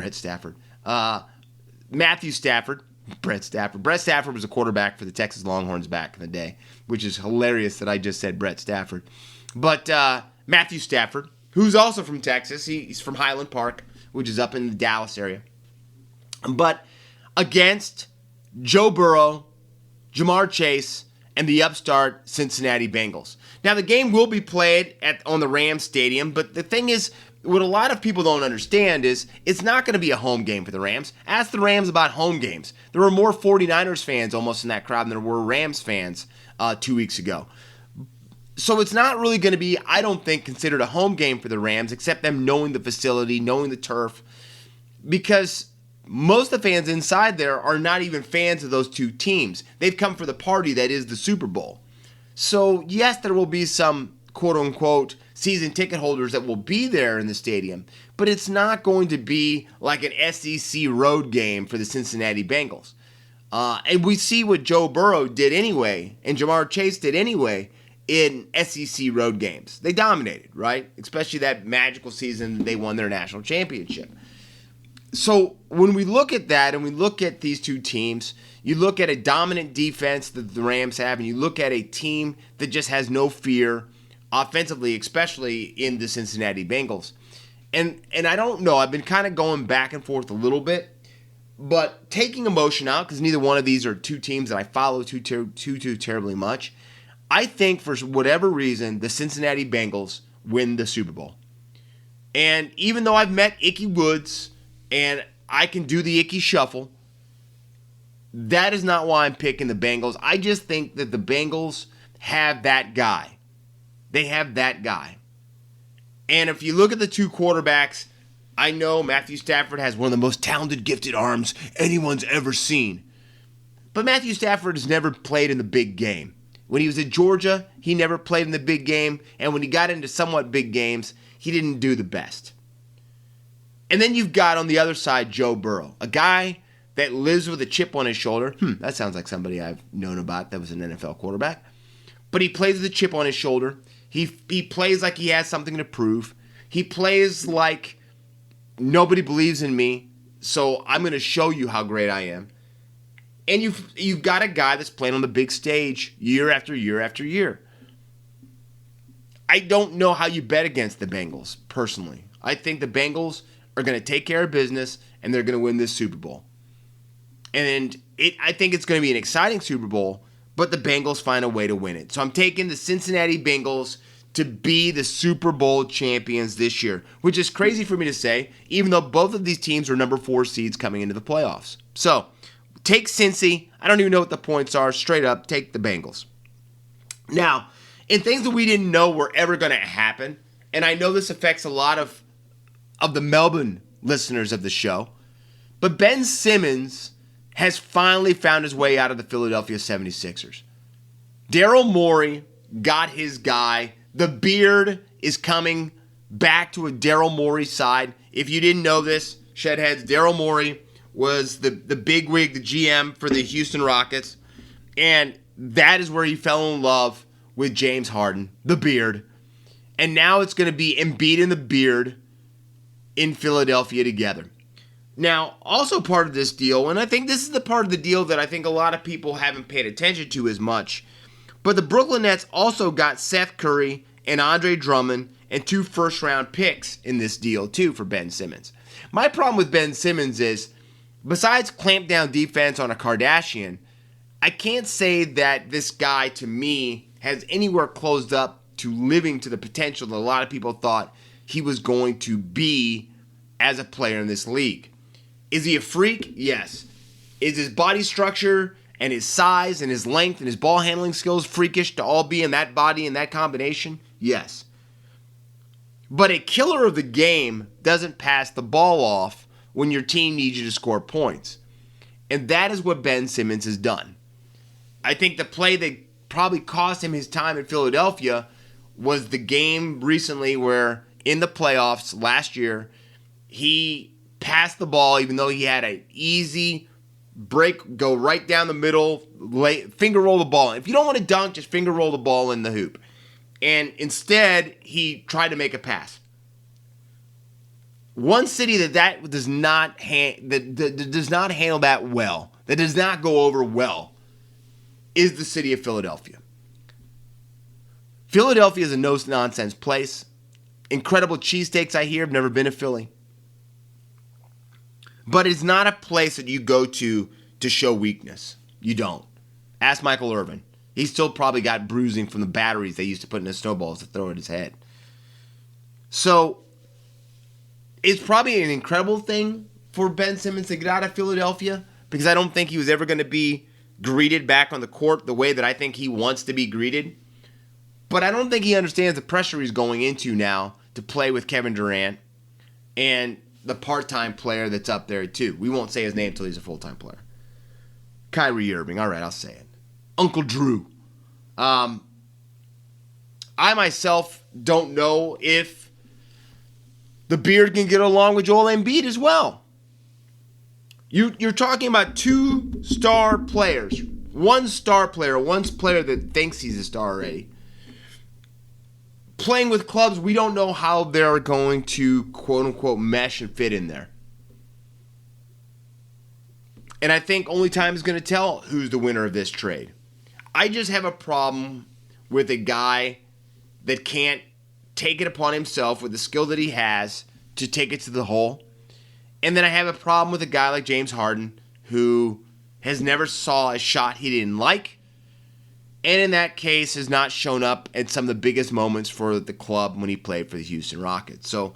Stafford. Brett Stafford was a quarterback for the Texas Longhorns back in the day, which is hilarious that I just said Brett Stafford. But Matthew Stafford, who's also from Texas. He's from Highland Park, which is up in the Dallas area. But against Joe Burrow, Jamar Chase, and the upstart Cincinnati Bengals. Now, the game will be played on the Rams Stadium, but the thing is, what a lot of people don't understand is it's not going to be a home game for the Rams. Ask the Rams about home games. There were more 49ers fans almost in that crowd than there were Rams fans 2 weeks ago. So it's not really going to be, I don't think, considered a home game for the Rams, except them knowing the facility, knowing the turf, because most of the fans inside there are not even fans of those two teams. They've come for the party that is the Super Bowl. So yes, there will be some quote-unquote season ticket holders that will be there in the stadium, but it's not going to be like an SEC road game for the Cincinnati Bengals. And we see what Joe Burrow did anyway, and Jamar Chase did anyway, in SEC road games. They dominated, right? Especially that magical season they won their national championship. So when we look at that and we look at these two teams, you look at a dominant defense that the Rams have, and you look at a team that just has no fear offensively, especially in the Cincinnati Bengals. And I don't know, I've been kind of going back and forth a little bit, but taking emotion out, because neither one of these are two teams that I follow too terribly much, I think for whatever reason, the Cincinnati Bengals win the Super Bowl. And even though I've met Ickey Woods and I can do the Ickey Shuffle, that is not why I'm picking the Bengals. I just think that the Bengals have that guy. They have that guy. And if you look at the two quarterbacks, I know Matthew Stafford has one of the most talented, gifted arms anyone's ever seen. But Matthew Stafford has never played in the big game. When he was at Georgia, he never played in the big game. And when he got into somewhat big games, he didn't do the best. And then you've got on the other side Joe Burrow, a guy that lives with a chip on his shoulder. That sounds like somebody I've known about that was an NFL quarterback. But he plays with a chip on his shoulder. He plays like he has something to prove. He plays like nobody believes in me, so I'm going to show you how great I am. And you've got a guy that's playing on the big stage year after year after year. I don't know how you bet against the Bengals, personally. I think the Bengals are going to take care of business, and they're going to win this Super Bowl. And I think it's going to be an exciting Super Bowl, but the Bengals find a way to win it. So I'm taking the Cincinnati Bengals to be the Super Bowl champions this year, which is crazy for me to say, even though both of these teams are number 4 seeds coming into the playoffs. So take Cincy. I don't even know what the points are. Straight up, take the Bengals. Now, in things that we didn't know were ever going to happen, and I know this affects a lot of the Melbourne listeners of the show, but Ben Simmons has finally found his way out of the Philadelphia 76ers. Daryl Morey got his guy. The beard is coming back to a Daryl Morey side. If you didn't know this, Shedheads, Daryl Morey was the bigwig, the GM for the Houston Rockets, and that is where he fell in love with James Harden, the beard. And now it's going to be Embiid and the beard in Philadelphia together. Now, also part of this deal, and I think this is the part of the deal that I think a lot of people haven't paid attention to as much, but the Brooklyn Nets also got Seth Curry and Andre Drummond and 2 first-round picks in this deal, too, for Ben Simmons. My problem with Ben Simmons is, besides clamp down defense on a Kardashian, I can't say that this guy, to me, has anywhere closed up to living to the potential that a lot of people thought he was going to be as a player in this league. Is he a freak? Yes. Is his body structure and his size and his length and his ball handling skills freakish to all be in that body and that combination? Yes. But a killer of the game doesn't pass the ball off when your team needs you to score points. And that is what Ben Simmons has done. I think the play that probably cost him his time in Philadelphia was the game recently where in the playoffs last year, he passed the ball even though he had an easy break, go right down the middle, finger roll the ball. If you don't want to dunk, just finger roll the ball in the hoop. And instead, he tried to make a pass. One city that does not does not handle that well, that does not go over well, is the city of Philadelphia. Philadelphia is a no-nonsense place. Incredible cheesesteaks, I hear. I've never been to Philly. But it's not a place that you go to show weakness. You don't. Ask Michael Irvin. He still probably got bruising from the batteries they used to put in his snowballs to throw at his head. So, it's probably an incredible thing for Ben Simmons to get out of Philadelphia because I don't think he was ever going to be greeted back on the court the way that I think he wants to be greeted. But I don't think he understands the pressure he's going into now to play with Kevin Durant and the part-time player that's up there too. We won't say his name until he's a full-time player. Kyrie Irving. All right, I'll say it. Uncle Drew. I myself don't know if the Beard can get along with Joel Embiid as well. You're talking about two star players. One star player, one player that thinks he's a star already. Playing with clubs, we don't know how they're going to, quote-unquote, mesh and fit in there. And I think only time is going to tell who's the winner of this trade. I just have a problem with a guy that can't take it upon himself with the skill that he has to take it to the hole. And then I have a problem with a guy like James Harden who has never saw a shot he didn't like. And in that case has not shown up at some of the biggest moments for the club when he played for the Houston Rockets. So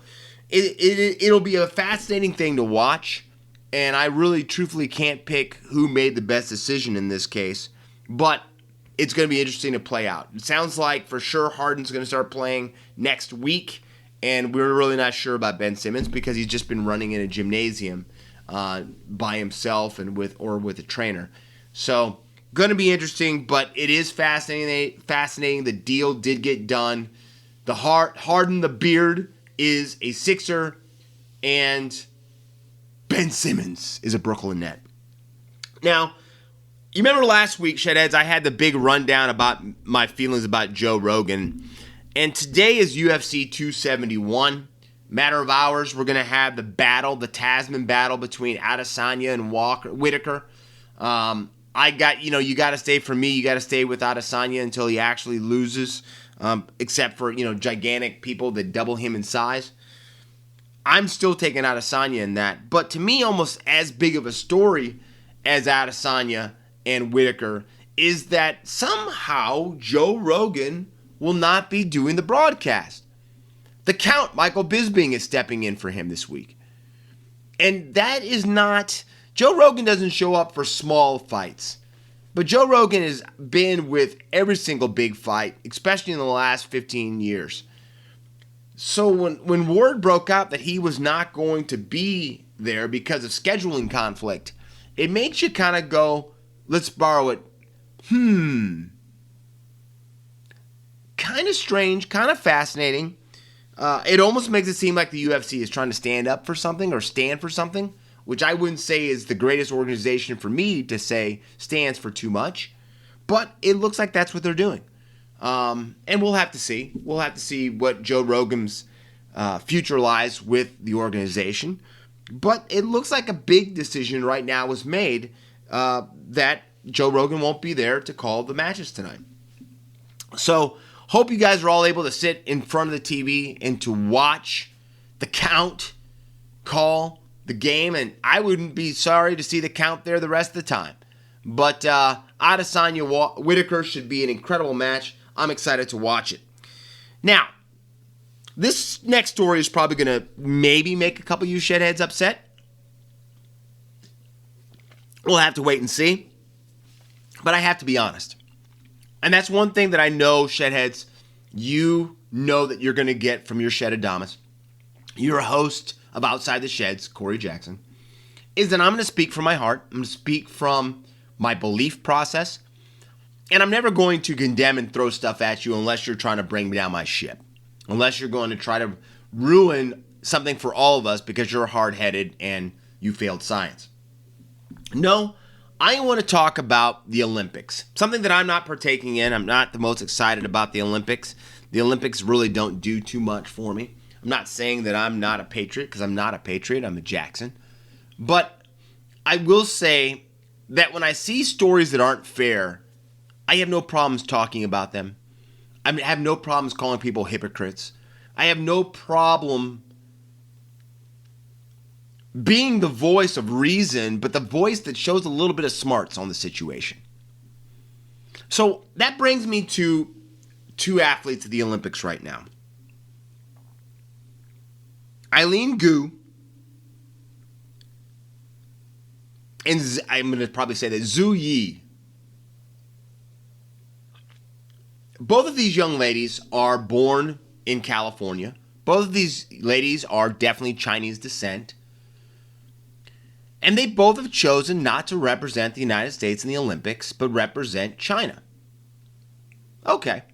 it'll be a fascinating thing to watch. And I really truthfully can't pick who made the best decision in this case. But it's going to be interesting to play out. It sounds like for sure Harden's going to start playing next week. And we're really not sure about Ben Simmons because he's just been running in a gymnasium by himself and with a trainer. So going to be interesting, but it is fascinating. The deal did get done. The Harden, the Beard, is a Sixer, and Ben Simmons is a Brooklyn Net. Now, you remember last week, Shedheads, I had the big rundown about my feelings about Joe Rogan. And today is UFC 271. Matter of hours, we're going to have the Tasman battle between Adesanya and Whitaker. You got to stay for me. You got to stay with Adesanya until he actually loses, except for, gigantic people that double him in size. I'm still taking Adesanya in that. But to me, almost as big of a story as Adesanya and Whitaker is that somehow Joe Rogan will not be doing the broadcast. The Count, Michael Bisping, is stepping in for him this week. And that is not... Joe Rogan doesn't show up for small fights. But Joe Rogan has been with every single big fight, especially in the last 15 years. So when word broke out that he was not going to be there because of scheduling conflict, it makes you kind of go, let's borrow it, kind of strange, kind of fascinating. It almost makes it seem like the UFC is trying to stand up for something or stand for something, which I wouldn't say is the greatest organization for me to say stands for too much. But it looks like that's what they're doing. And we'll have to see. We'll have to see what Joe Rogan's future lies with the organization. But it looks like a big decision right now was made that Joe Rogan won't be there to call the matches tonight. So, hope you guys are all able to sit in front of the TV and to watch the Count call the game. And I wouldn't be sorry to see the Count there the rest of the time. But Adesanya Whitaker should be an incredible match. I'm excited to watch it. Now, this next story is probably going to maybe make a couple of you shedheads upset. We'll have to wait and see. But I have to be honest. And that's one thing that I know, shedheads, you know that you're going to get from your Shedadamas, your host of Outside the Sheds, Corey Jackson, is that I'm going to speak from my heart. I'm going to speak from my belief process. And I'm never going to condemn and throw stuff at you unless you're trying to bring down my ship. Unless you're going to try to ruin something for all of us because you're hard-headed and you failed science. No, I want to talk about the Olympics. Something that I'm not partaking in. I'm not the most excited about the Olympics. The Olympics really don't do too much for me. I'm not saying that I'm not a patriot, because I'm not a patriot. I'm a Jackson. But I will say that when I see stories that aren't fair, I have no problems talking about them. I have no problems calling people hypocrites. I have no problem being the voice of reason, but the voice that shows a little bit of smarts on the situation. So that brings me to two athletes at the Olympics right now. Eileen Gu, and I'm going to probably say that Zhu Yi. Both of these young ladies are born in California. Both of these ladies are definitely Chinese descent. And they both have chosen not to represent the United States in the Olympics, but represent China. Okay.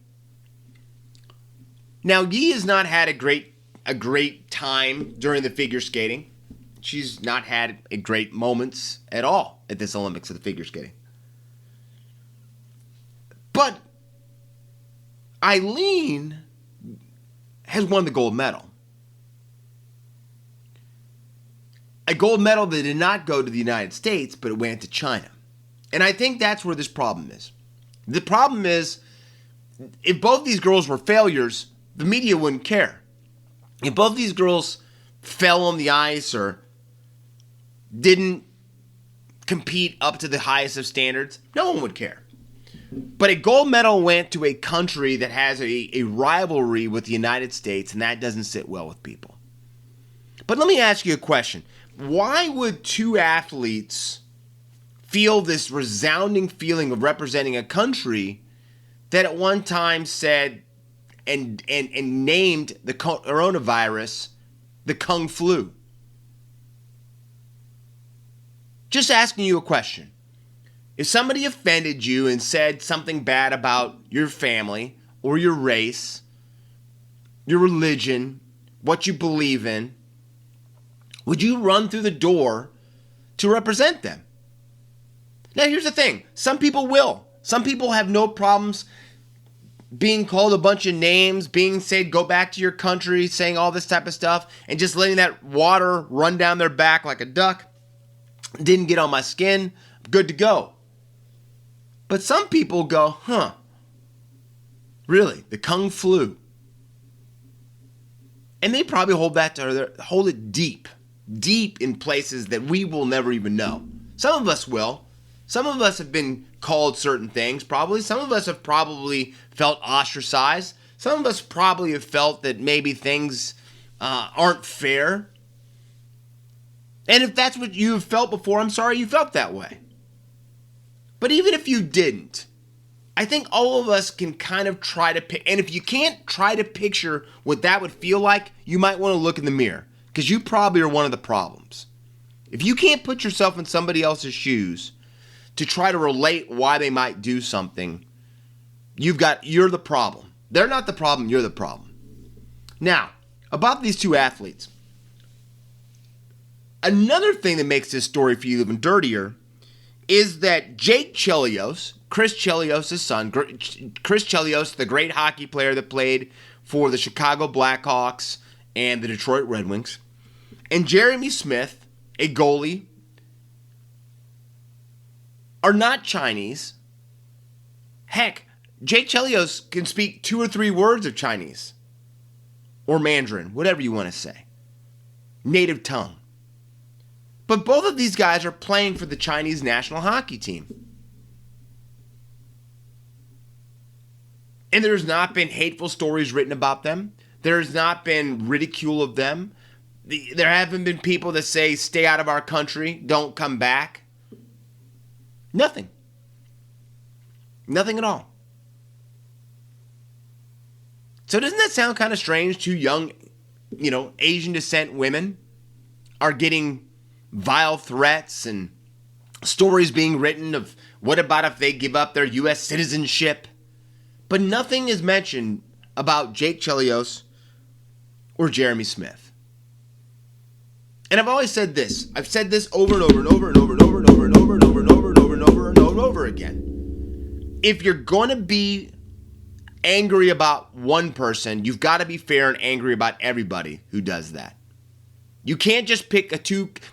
Now, Yi has not had a great time during the figure skating. She's not had a great moments at all at this Olympics of the figure skating. But Eileen has won the gold medal. A gold medal that did not go to the United States, but it went to China. And I think that's where this problem is. The problem is, if both these girls were failures, the media wouldn't care. If both these girls fell on the ice or didn't compete up to the highest of standards, no one would care. But a gold medal went to a country that has a rivalry with the United States, and that doesn't sit well with people. But let me ask you a question. Why would two athletes feel this resounding feeling of representing a country that at one time said and named the coronavirus the Kung Flu? Just asking you a question. If somebody offended you and said something bad about your family or your race, your religion, what you believe in, would you run through the door to represent them? Now, here's the thing. Some people will. Some people have no problems being called a bunch of names, being said, go back to your country, saying all this type of stuff, and just letting that water run down their back like a duck. Didn't get on my skin. Good to go. But some people go, really? The Kung Flu? And they probably hold it deep in places that we will never even know. Some of us will. Some of us have been called certain things, probably. Some of us have probably felt ostracized. Some of us probably have felt that maybe things aren't fair. And if that's what you have felt before, I'm sorry you felt that way. But even if you didn't, I think all of us can kind of try to and if you can't try to picture what that would feel like, you might want to look in the mirror, because you probably are one of the problems. If you can't put yourself in somebody else's shoes to try to relate why they might do something, you're the problem. They're not the problem, you're the problem. Now, about these two athletes. Another thing that makes this story for you even dirtier is that Jake Chelios, Chris Chelios' son, Chris Chelios, the great hockey player that played for the Chicago Blackhawks and the Detroit Red Wings, and Jeremy Smith, a goalie, are not Chinese. Heck, Jake Chelios can speak 2 or 3 words of Chinese or Mandarin, whatever you want to say. Native tongue. But both of these guys are playing for the Chinese national hockey team. And there's not been hateful stories written about them. There's not been ridicule of them. There haven't been people that say, stay out of our country, don't come back. Nothing. Nothing at all. So doesn't that sound kind of strange? Two young, Asian descent women are getting vile threats and stories being written of what about if they give up their U.S. citizenship? But nothing is mentioned about Jake Chelios or Jeremy Smith. And I've always said this. I've said this over and over and over and over and over and over and over and over and over and over and over and over and over again. If you're going to be angry about one person, you've got to be fair and angry about everybody who does that. You can't just pick the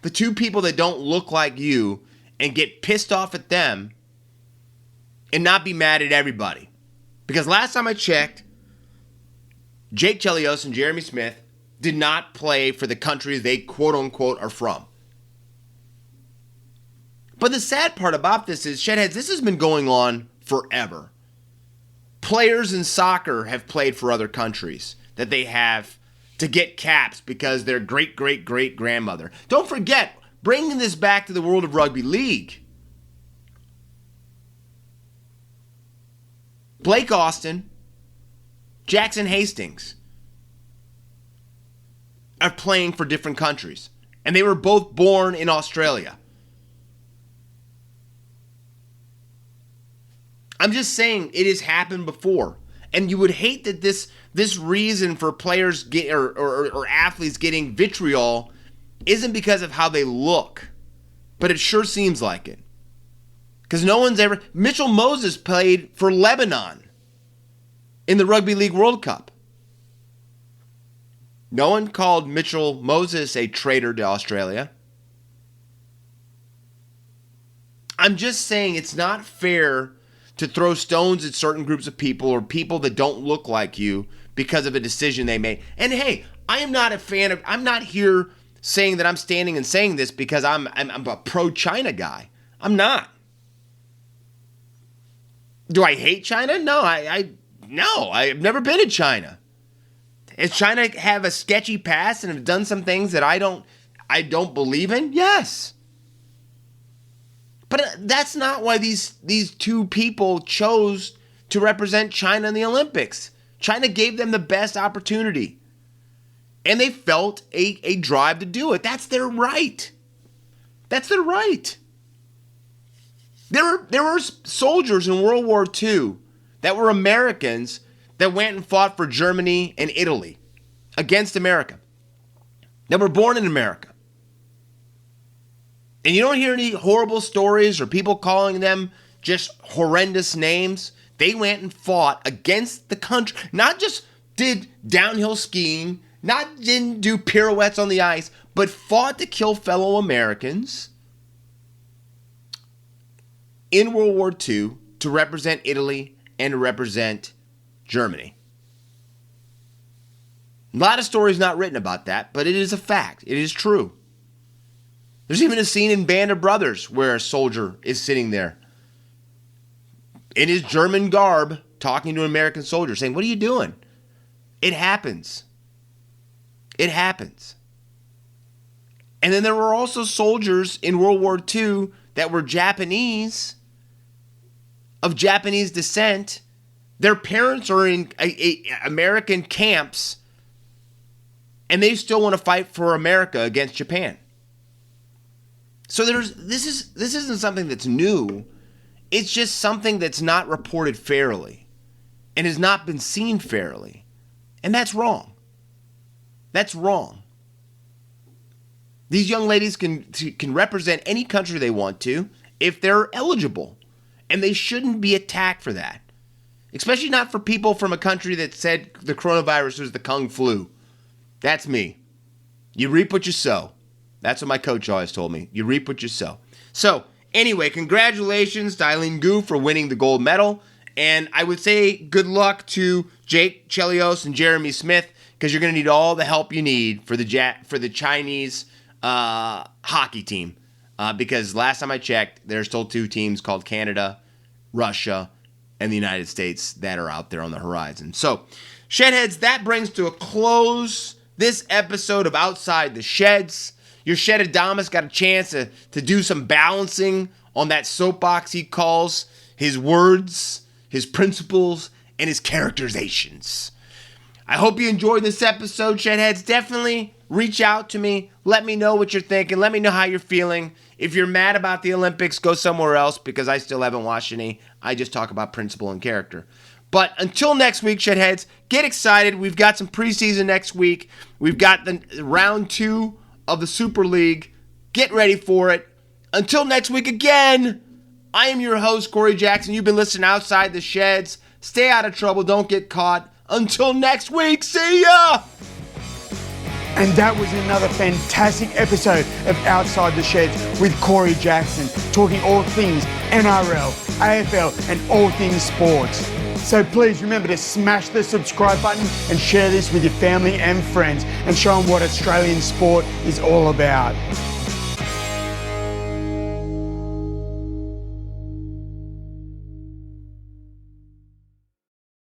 two people that don't look like you and get pissed off at them and not be mad at everybody. Because last time I checked, Jake Chelios and Jeremy Smith did not play for the country they quote-unquote are from. But the sad part about this is, Shedheads, this has been going on forever. Players in soccer have played for other countries that they have to get caps because their great-great-great-grandmother. Don't forget, bringing this back to the world of rugby league, Blake Austin, Jackson Hastings are playing for different countries. And they were both born in Australia. I'm just saying it has happened before. And you would hate that this reason for players get or athletes getting vitriol isn't because of how they look. But it sure seems like it. Because no one's ever... Mitchell Moses played for Lebanon in the Rugby League World Cup. No one called Mitchell Moses a traitor to Australia. I'm just saying it's not fair to throw stones at certain groups of people or people that don't look like you because of a decision they made. And hey, I am not a fan of... I'm not here saying that I'm standing and saying this because I'm a pro-China guy. I'm not. Do I hate China? No, no, I've never been to China. Does China have a sketchy past and have done some things that I don't believe in? Yes. But that's not why these two people chose to represent China in the Olympics. China gave them the best opportunity. And they felt a drive to do it. That's their right. That's their right. There were soldiers in World War II that were Americans that went and fought for Germany and Italy against America, that were born in America. And you don't hear any horrible stories or people calling them just horrendous names. They went and fought against the country, not just did downhill skiing, didn't do pirouettes on the ice, but fought to kill fellow Americans in World War II to represent Italy and to represent Germany. A lot of stories not written about that, but it is a fact. It is true. There's even a scene in Band of Brothers where a soldier is sitting there in his German garb talking to an American soldier saying, "What are you doing?" It happens. It happens. And then there were also soldiers in World War II that were Japanese, of Japanese descent. Their parents are in American camps, and they still want to fight for America against Japan. So this isn't something that's new. It's just something that's not reported fairly and has not been seen fairly. And that's wrong. That's wrong. These young ladies can represent any country they want to if they're eligible. And they shouldn't be attacked for that. Especially not for people from a country that said the coronavirus was the Kung flu. That's me. You reap what you sow. That's what my coach always told me. You reap what you sow. So, anyway, congratulations to Eileen Gu for winning the gold medal. And I would say good luck to Jake Chelios and Jeremy Smith, because you're going to need all the help you need for the Chinese hockey team. Because last time I checked, there's still two teams called Canada, Russia, and the United States that are out there on the horizon. So, Shedheads, that brings to a close this episode of Outside the Sheds. Your Shedadamas got a chance to do some balancing on that soapbox he calls his words, his principles, and his characterizations. I hope you enjoyed this episode, Shedheads. Definitely reach out to me. Let me know what you're thinking. Let me know how you're feeling. If you're mad about the Olympics, go somewhere else because I still haven't watched any. I just talk about principle and character. But until next week, Shedheads, get excited. We've got some preseason next week. We've got the round 2 of the Super League. Get ready for it. Until next week again, I am your host, Corey Jackson. You've been listening Outside the Sheds. Stay out of trouble. Don't get caught. Until next week, see ya! And that was another fantastic episode of Outside the Sheds with Corey Jackson, talking all things NRL, AFL, and all things sports. So please remember to smash the subscribe button and share this with your family and friends and show them what Australian sport is all about.